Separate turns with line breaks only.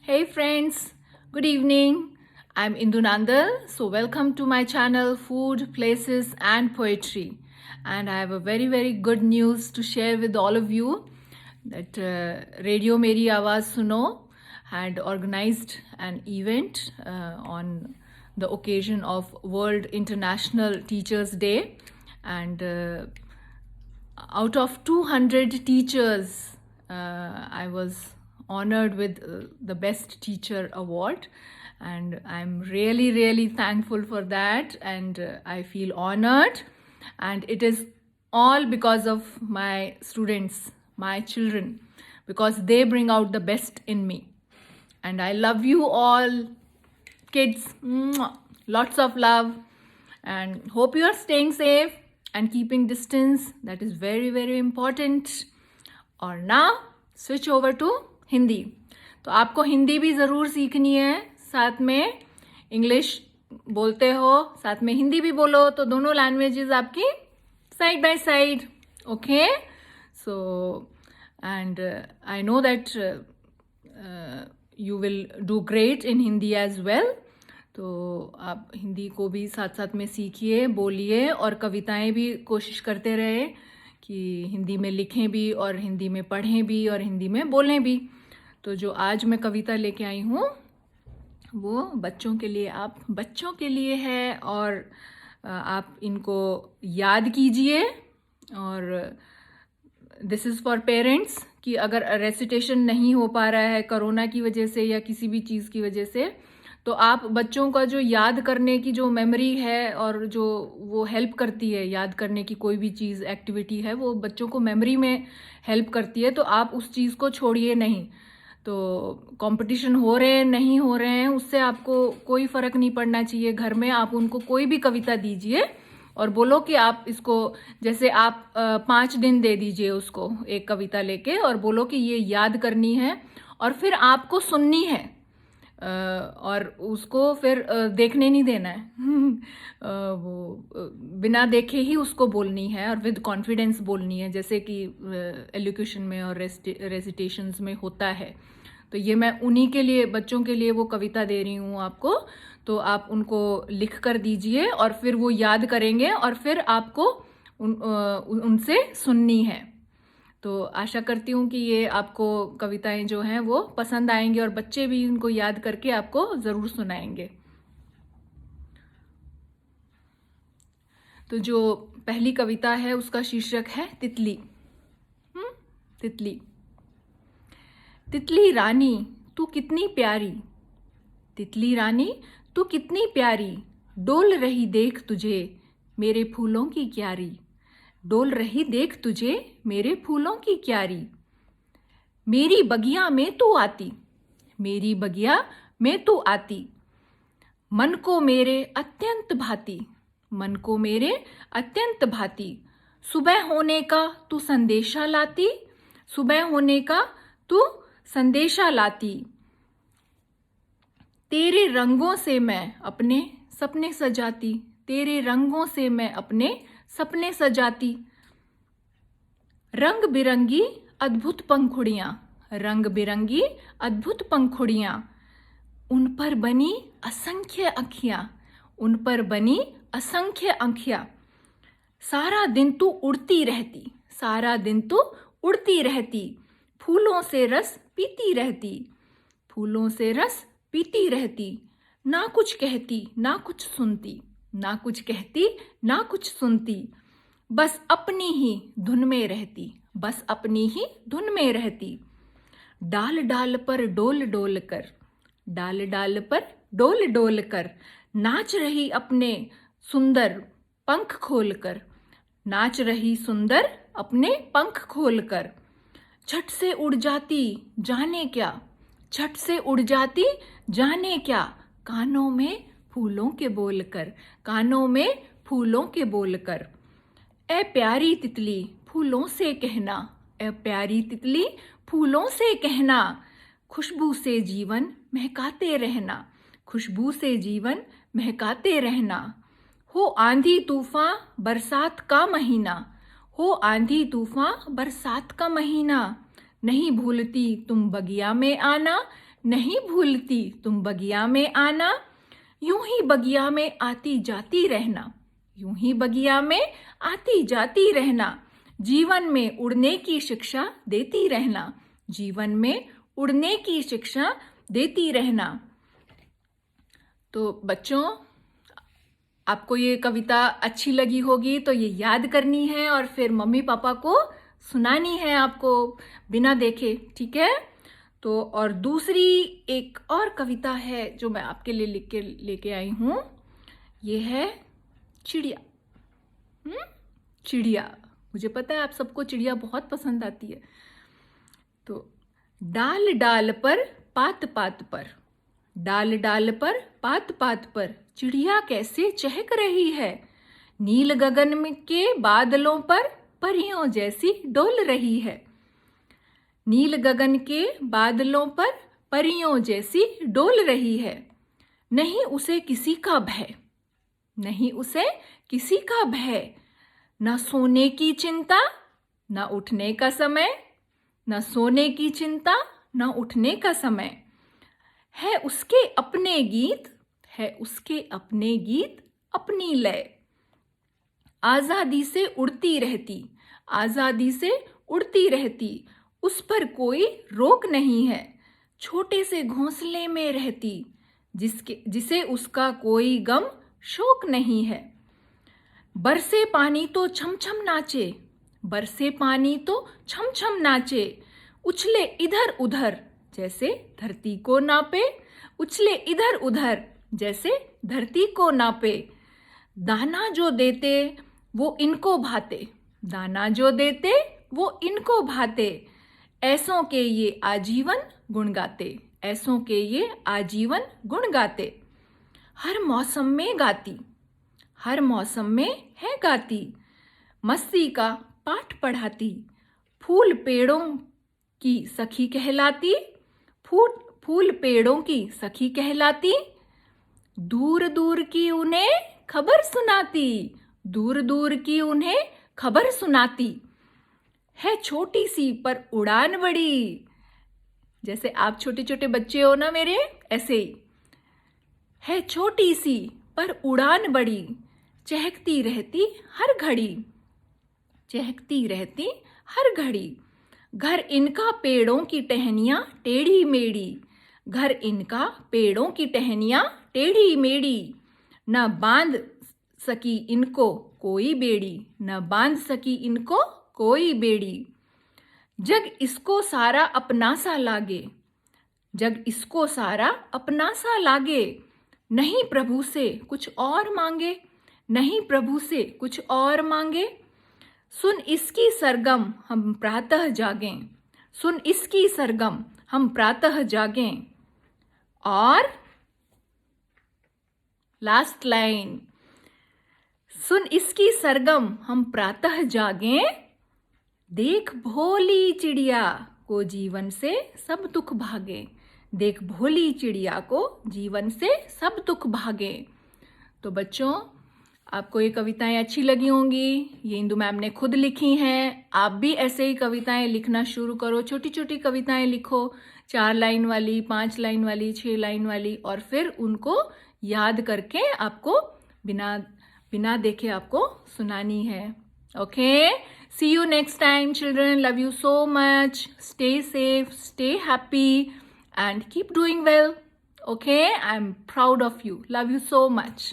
Hey friends, good evening. I'm Indu Nandal. So welcome to my channel Food, Places and Poetry. And I have a very good news to share with all of you that Radio Meri Awaaz Suno had organized an event on the occasion of World International Teachers Day. And out of 200 teachers, I was honored with the Best Teacher Award, and I'm really thankful for that, and I feel honored, and it is all because of my students, my children, because they bring out the best in me. And I love you all, kids. Mwah. Lots of love, and hope you are staying safe and keeping distance. That is very important. और now switch over to Hindi. तो आपको हिंदी भी ज़रूर सीखनी है, साथ में English बोलते हो, साथ में हिंदी भी बोलो, तो दोनों लैंग्वेजेस आपकी side by side. Okay, so and I know that you will do great in Hindi as well. तो आप हिंदी को भी साथ साथ में सीखिए, बोलिए, और कविताएं भी कोशिश करते रहे कि हिंदी में लिखें भी और हिंदी में पढ़ें भी और हिंदी में बोलें भी. तो जो आज मैं कविता लेके आई हूँ वो बच्चों के लिए, आप बच्चों के लिए है, और आप इनको याद कीजिए. और दिस इज़ फॉर पेरेंट्स कि अगर रेसिटेशन नहीं हो पा रहा है कोरोना की वजह से या किसी भी चीज़ की वजह से, तो आप बच्चों का जो याद करने की जो मेमोरी है और जो वो हेल्प करती है, याद करने की कोई भी चीज़, एक्टिविटी है, वो बच्चों को मेमोरी में हेल्प करती है. तो आप उस चीज़ को छोड़िए नहीं. तो कंपटीशन हो रहे हैं नहीं हो रहे हैं, उससे आपको कोई फ़र्क नहीं पड़ना चाहिए. घर में आप उनको कोई भी कविता दीजिए और बोलो कि आप इसको, जैसे आप 5 दिन दे दीजिए उसको एक कविता लेके, और बोलो कि ये याद करनी है और फिर आपको सुननी है, और उसको फिर देखने नहीं देना है. वो बिना देखे ही उसको बोलनी है और विद कॉन्फिडेंस बोलनी है, जैसे कि एलोक्यूशन में और रेसिटेशंस में होता है. तो ये मैं उन्हीं के लिए, बच्चों के लिए वो कविता दे रही हूँ आपको. तो आप उनको लिख कर दीजिए और फिर वो याद करेंगे और फिर आपको उनसे सुननी है. तो आशा करती हूँ कि ये आपको कविताएं जो हैं वो पसंद आएंगी और बच्चे भी इनको याद करके आपको ज़रूर सुनाएंगे. तो जो पहली कविता है उसका शीर्षक है तितली. तितली. तितली रानी तू कितनी प्यारी, तितली रानी तू कितनी प्यारी, डोल रही देख तुझे मेरे फूलों की क्यारी, डोल रही देख तुझे मेरे फूलों की क्यारी. मेरी बगिया में तू आती, मेरी बगिया में तू आती, मन को मेरे अत्यंत भाती, मन को मेरे अत्यंत भाती. सुबह होने का तू संदेशा लाती, सुबह होने का तू संदेशा लाती. तेरे रंगों से मैं अपने सपने सजाती, तेरे रंगों से मैं अपने सपने सजाती. रंग बिरंगी अद्भुत पंखुड़ियाँ, रंग बिरंगी अद्भुत पंखुड़ियाँ, उन पर बनी असंख्य आँखियाँ, उन पर बनी असंख्य आँखियाँ. सारा दिन तू उड़ती रहती, सारा दिन तू उड़ती रहती, फूलों से रस पीती रहती, फूलों से रस पीती रहती. ना कुछ कहती ना कुछ सुनती, ना कुछ कहती ना कुछ सुनती, बस अपनी ही धुन में रहती, बस अपनी ही धुन में रहती. डाल डाल पर डोल डोल कर, डाल डाल पर डोल डोल कर, नाच रही अपने सुंदर पंख खोल कर, नाच रही सुंदर अपने पंख खोल कर. झट से उड़ जाती जाने क्या, झट से उड़ जाती जाने क्या, कानों में फूलों के बोल कर, कानों में फूलों के बोल कर. ए प्यारी तितली फूलों से कहना, ए प्यारी तितली फूलों से कहना, खुशबू से जीवन महकाते रहना, खुशबू से जीवन महकाते रहना. हो आंधी तूफान बरसात का महीना, हो आंधी तूफान बरसात का महीना, नहीं भूलती तुम बगिया में आना, नहीं भूलती तुम बगिया में आना, यूं ही बगिया में आती जाती रहना, यूं ही बगिया में आती जाती रहना, जीवन में उड़ने की शिक्षा देती रहना, जीवन में उड़ने की शिक्षा देती रहना। तो बच्चों, आपको ये कविता अच्छी लगी होगी तो ये याद करनी है और फिर मम्मी पापा को सुनानी है आपको बिना देखे, ठीक है? तो और दूसरी एक और कविता है जो मैं आपके लिए लिख के लेके आई हूँ, ये है चिड़िया। चिड़िया, मुझे पता है आप सबको चिड़िया बहुत पसंद आती है। तो डाल डाल पर पात पात पर, डाल डाल पर पात पात पर चिड़िया कैसे चहक रही है, नील गगन में के बादलों पर परियों जैसी डोल रही है, नील गगन के बादलों पर परियों जैसी डोल रही है, नहीं उसे किसी का भय, नहीं उसे किसी का भय, न सोने की चिंता न उठने का समय, न सोने की चिंता न उठने का समय, है उसके अपने गीत, है उसके अपने गीत अपनी लय, आजादी से उड़ती रहती, आजादी से उड़ती रहती, उस पर कोई रोक नहीं है, छोटे से घोंसले में रहती, जिसे उसका कोई गम शोक नहीं है, बरसे पानी तो छम छम नाचे, बरसे पानी तो छम छम नाचे, उछले इधर उधर जैसे धरती को नापे, उछले इधर उधर जैसे धरती को नापे, दाना जो देते वो इनको भाते, दाना जो देते वो इनको भाते, ऐसों के ये आजीवन गुण गाते, ऐसों के ये आजीवन गुण गाते, हर मौसम में गाती, हर मौसम में है गाती, मस्ती का पाठ पढ़ाती, फूल पेड़ों की सखी कहलाती, फूल पेड़ों की सखी कहलाती, दूर दूर की उन्हें खबर सुनाती, दूर दूर की उन्हें खबर सुनाती, है छोटी सी पर उड़ान बड़ी, जैसे आप छोटे छोटे बच्चे हो ना मेरे, ऐसे ही, है छोटी सी पर उड़ान बड़ी, चहकती रहती हर घड़ी, चहकती रहती हर घड़ी, घर इनका पेड़ों की टहनियाँ टेढ़ी मेढ़ी, घर इनका पेड़ों की टहनियाँ टेढ़ी मेढ़ी, न बांध सकी इनको कोई बेड़ी, न बांध सकी इनको कोई बेड़ी, जग इसको सारा अपना सा लागे, जग इसको सारा अपना सा लागे, नहीं प्रभु से कुछ और मांगे, नहीं प्रभु से कुछ और मांगे, सुन इसकी सरगम हम प्रातः जागें, सुन इसकी सरगम हम प्रातः जागें, और लास्ट लाइन, सुन इसकी सरगम हम प्रातः जागें, देख भोली चिड़िया को जीवन से सब दुख भागे, देख भोली चिड़िया को जीवन से सब दुख भागे। तो बच्चों, आपको ये कविताएं अच्छी लगी होंगी, ये इंदु मैम ने खुद लिखी हैं। आप भी ऐसे ही कविताएं लिखना शुरू करो, छोटी छोटी कविताएं लिखो, 4 लाइन वाली, 5 लाइन वाली, 6 लाइन वाली, और फिर उनको याद करके आपको बिना देखे आपको सुनानी है। Okay, see you next time children, love you so much, stay safe, stay happy and keep doing well. Okay, I'm proud of you. Love you so much.